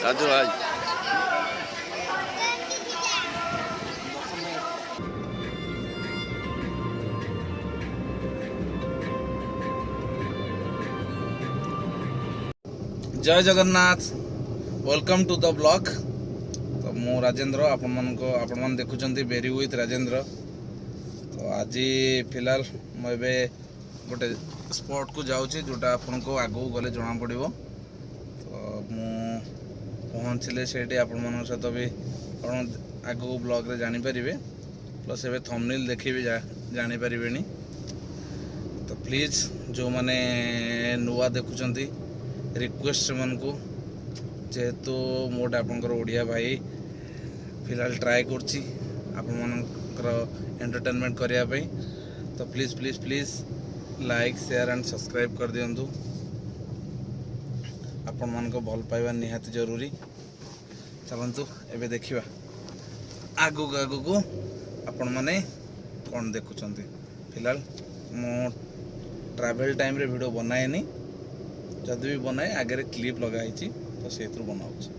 राजू भाई जय Jagannath welcome to the blog. तो मु राजेंद्र आपण मन देखुं बेरी विथ राजेंद्र। तो आज फिलहाल मुझे गोटे स्पॉट को जाऊँगी जोटा आपन को आगू गले जना पड़ो। तो मु पहुँचले से आपण मन सहित भी आगू ब्लॉग रे जानीपर प्लस ए थंबनेल देखी भी जानीपर। तो प्लीज़ जो मैंने नुआ देखुं रिक्वेस्ट से मन को जेहेतु मोटे आपंकर ओडिया भाई फिलहाल ट्राए करछि एंटरटेनमेंट करने। तो please please please like share and subscribe कर दिंतु। आपण मान को भल पाइबा निहाती जरूरी। चलतु एबे देखिबा आगु आगु को आपण माने कौन देखुंत। फिलहाल मो ट्रैवल टाइम रे वीडियो बनाएनी, जदि भी बनाए आगे क्लिप लगाई तो से बनाऊँ।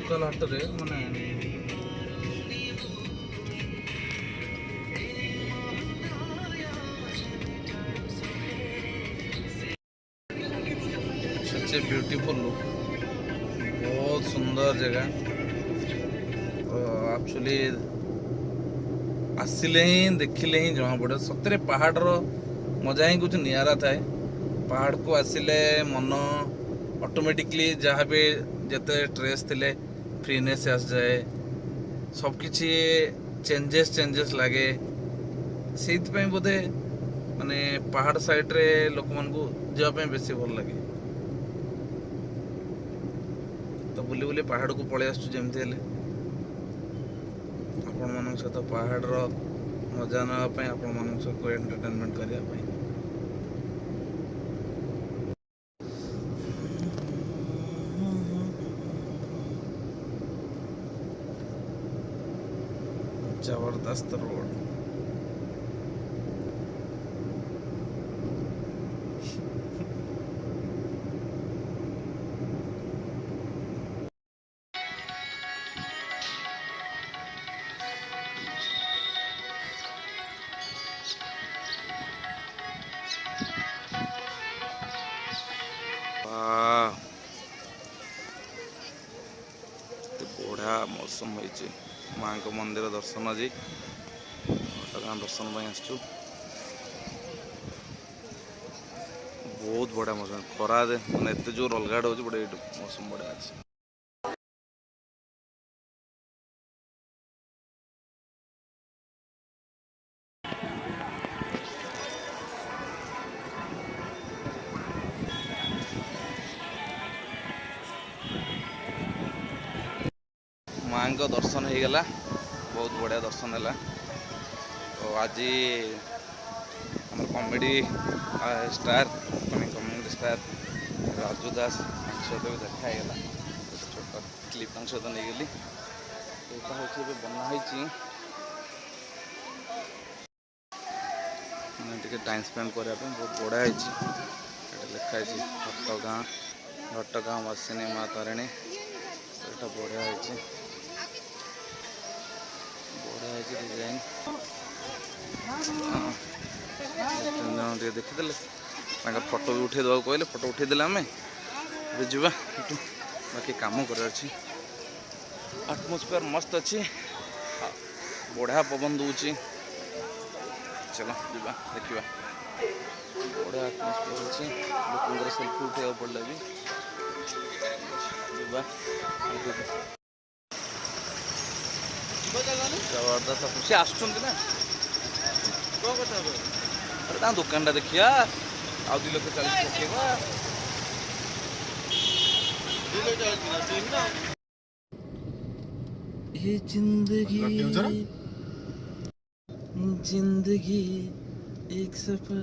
लोकल हाट रे माने सच ब्यूटीफुल लुक, बहुत सुंदर जगह। एक्चुअली आसिले ही देखिले ही जमा पड़े सतरे पहाड़ रो मजा ही कुछ नियारा थाए। पहाड़ को आसिले मन ऑटोमेटिकली जहाँ भी जिते स्ट्रेस थिले फ्रीनेस आस जाए, सबकिछि चेंजेस लगे। से बोधे माने पहाड़ साइड रे लोक मन को जावाई बेसी भल लगे। तो बुली बुली पहाड़ को पलि आसु जमती हेले आपण मान सहित पहाड़ रो मजा नापी आपण मान सहित एंटरटेनमेंट करने। जबरदस्त रोड। बढ़िया मौसम होती माँ को मंदिर दर्शन आज घटगाँ दर्शन आसचु। बहुत बढ़िया मौसम खरा मैंने एत जोर अलगाड़ हो बड़े मौसम बढ़िया अच्छे। माँ को दर्शन हो गला, बहुत बढ़िया दर्शन है। तो आज comedy star comedy star Raju Das सहित भी देखागला। छोट क्लिप सहित नहीं गली यहाँ हूँ बनाई मैंने टाइम स्पेंड करने बहुत बढ़िया लिखाई घटगाँ वासिनी माँ तारिणी। बढ़िया है। डिजाइन देखीदे फोटो भी उठे देवा कहले फोटो उठेदेले आम जा बाकी कम कर आटमोस्फियर मस्त अच्छी बढ़िया पवन दूची चलो जा देखा बढ़िया आटमोस्फियर अच्छी लोक सेल्फी उठा पड़ा भी जबरदस्त सी आसुँच ना अरे दुकान टा देखिया आउ 2,40,000 पकेवा ये जिंदगी एक सफर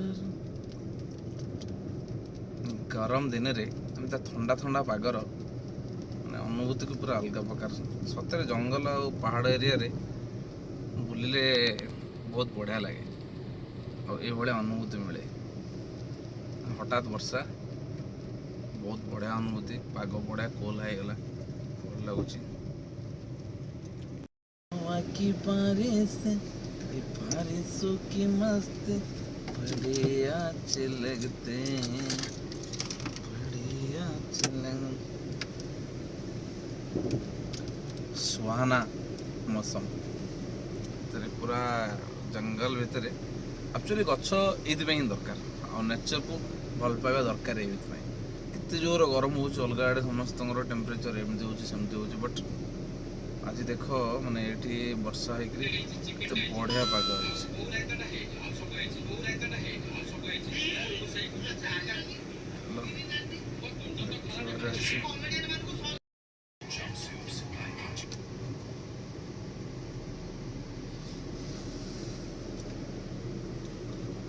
गरम दिन रे एमती ठंडा ठंडा पागर माने अनुभूति को पूरा अलग प्रकार सतरे जंगल और पहाड़ एरिया रे बुलिले बहुत बढ़िया लगे और ये अनुभूति मिले हठात वर्षा बहुत बढ़िया अनुभूति पाग बढ़िया कोल्हा होगला भल लगुच की बारिशों की मस्त बड़े अच्छे लगते हैं सुहाना मौसम पूरा जंगल भितर एक्चुअली गछ ये दरकार और नेचर को भल पाइबा दरकार ये जोर गरम हो अलग आड़े समस्त टेम्परेचर एमती होमती हो बट आज देख माने ये वर्षा हो बढ़िया पाग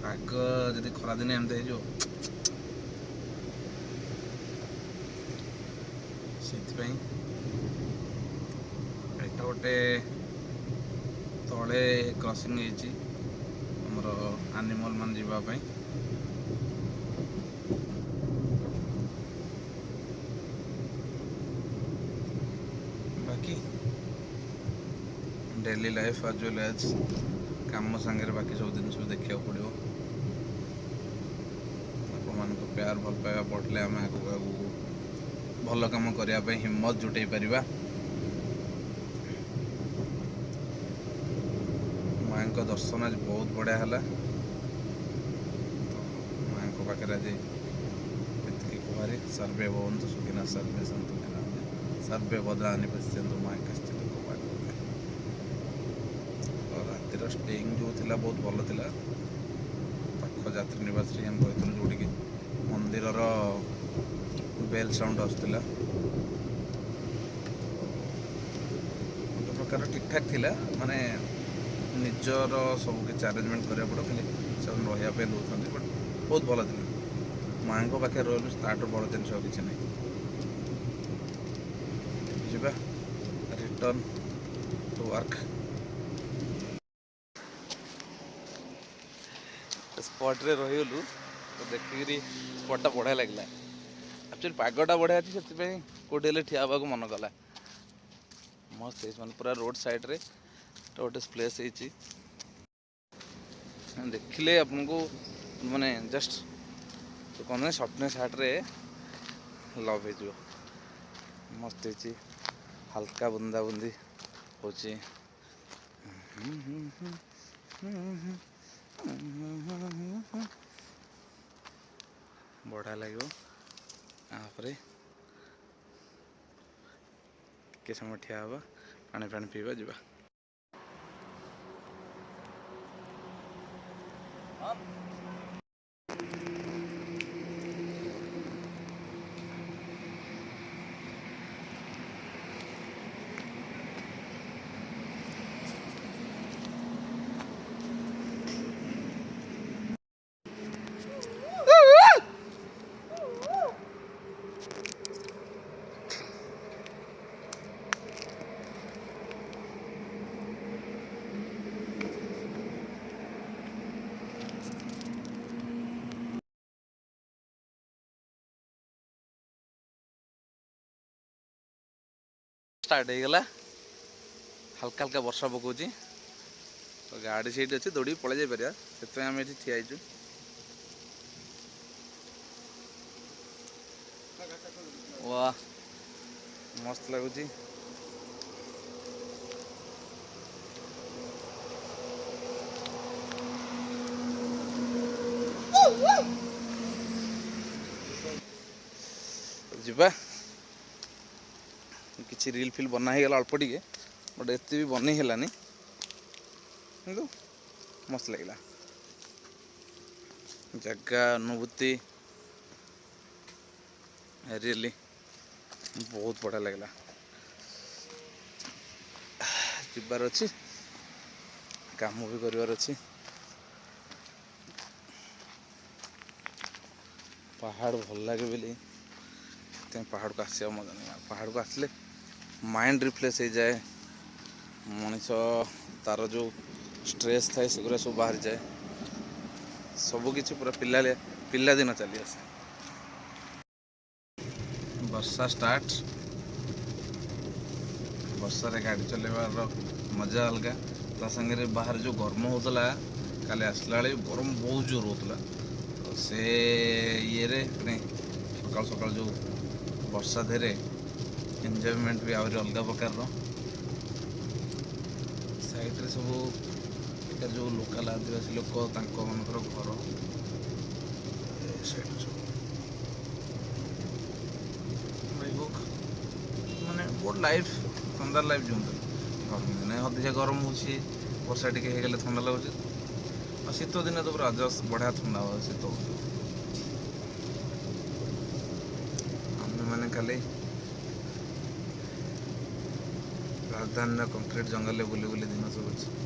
पाग जदि खरा दिन एमती हो गोटे तले क्रॉसिंग होमर एनिमल मान जावाई बाकी डेली लाइफ आज वेल एज काम सांगे बाकी सब जिन देखा पड़ो आप प्यार भल पाइबा बढ़ले आम आगू आगू भल कम करने हिम्मत जुटे पारिबा माँ को दर्शन आज बहुत बढ़िया है माँ को पाखे आज कुमारी सर्वे भवन्तु सुखिनः सर्वे सन्तु निरामयाः सर्वे भद्राणि पश्यन्तु माँ कश्चित् रातिर स्टेइंग जो थिला बहुत भल थिला पाख यात्री निवास हम कहूँ जोटिकी मंदिर बेल साउंड आसुला प्रकार ठीक ठाक थिला माने निजर सब किसी आरेंजमेंट करा पड़ो खाली से रही दौरान बट बहुत भल थी माँ को पाखे रही ताठ बड़ जिन किसी ना जा रिटर्न टू वर्क स्पॉट रे रहीगलु तो देखिकी स्पॉटा बढ़िया लगे एक्चुअली पागटा बढ़िया अच्छी से कौटे ठिया हाँ मन कला मस्त मैंने पूरा रोड साइड रे गोटे प्लेस देखिले आपन को माने जस्ट तो कौन सफ्टनेस हार्ट रे लव हो मस्त है हल्का बुंदा बुंदी हो बढ़िया लगे टे समय ठिया हाँ पानी पानी पीवा जा स्टार्ट हो गला हल्का हल्का वर्षा पकाउची तो गाड़ी से अच्छी दौड़ी पलि जापर से आम ये ठिया वाह मस्त लगुच जीवा किसी रील फिल बना ही गला अल्प टे बट एत भी बन है किंतु मस्त लगे जगह अनुभूति रियली बहुत बढ़िया लगला जीवार अच्छी काम भी करार अच्छी पहाड़ भल लगे बोली पहाड़ को आसा मजा नहीं पहाड़ को आसले माइंड रिफ्रेश हो जाए मनीष तार जो स्ट्रेस थाए सेगुरा सब बाहरी जाए सबकि पूरा पिला दिन चली आसे वर्षा स्टार्ट वर्षा रे गाड़ी चलेबार मजा अलग ता संगे बाहर जो गर्म होता काले आसला गरम बहुत जोर होता तो से ये सकाल सकाल जो वर्षा धेरे एंजॉयमेंट भी आहरी अलग प्रकार साइड रे सब जो लोकल आदिवासी लोक मनकर घर साइड सब माने बहुत लाइफ थंडार लाइफ जो गर्म दिन अधिक गरम हो वर्षा टी हो थंडा लगुच और शीत दिन तो पूरा जस्ट बढ़िया थंडा हो शीत आम मैंने खाली राजधानी कंक्रीट जंगल बुले बुले दिन सब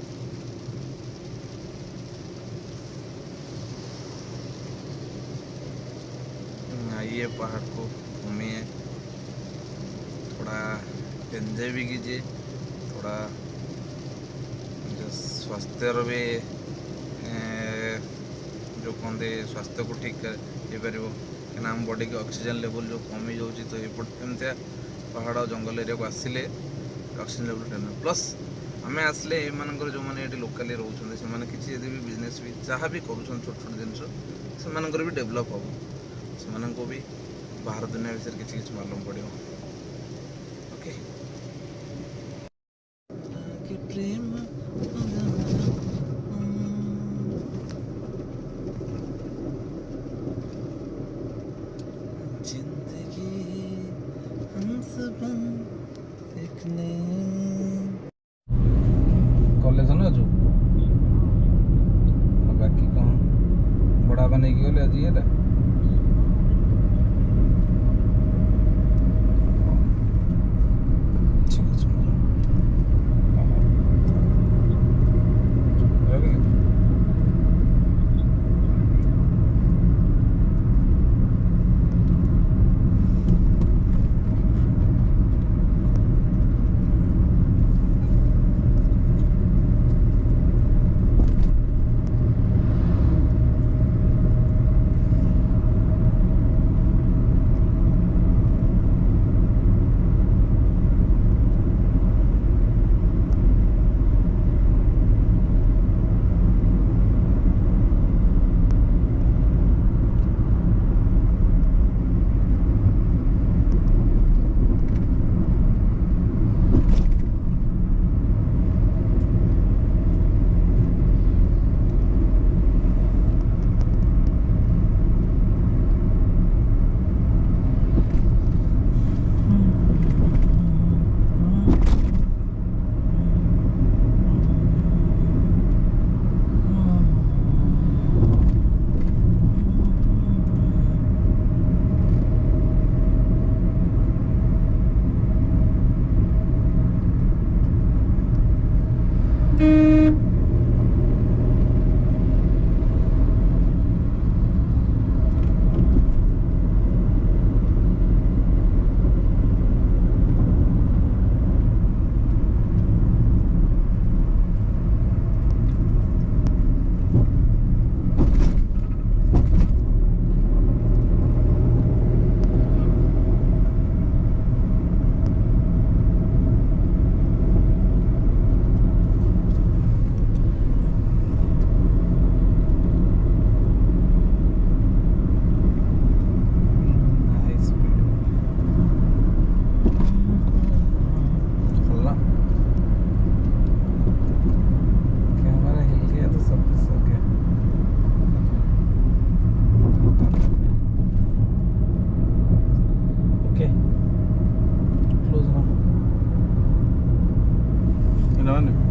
आइए पहाड़ को घूमिए थोड़ा एंजॉय भी कीजिए थोड़ा जो स्वास्थ्य भी जो कहते स्वास्थ्य को ठीक हो पार कहीं आम बॉडी के ऑक्सीजन लेवल जो कमी जाऊँगी तो एमती पहाड़ जंगल एरिया को आसिले ऑक्सीजन लेवल प्लस आम आसले ये जो मैंने ये लोकाली रोचे से किसी भी बिजनेस भी जहाँ भी कर छोट छोट जिनस से भी डेभलप हम से भी बाहर दुनिया विषय किसी मालूम पड़ो ओके प्रेम जिंदगी हम सब देखने कॉलेज ना जो बाकी कौन बड़ा बने गले आज ये ପିଲାମାନେ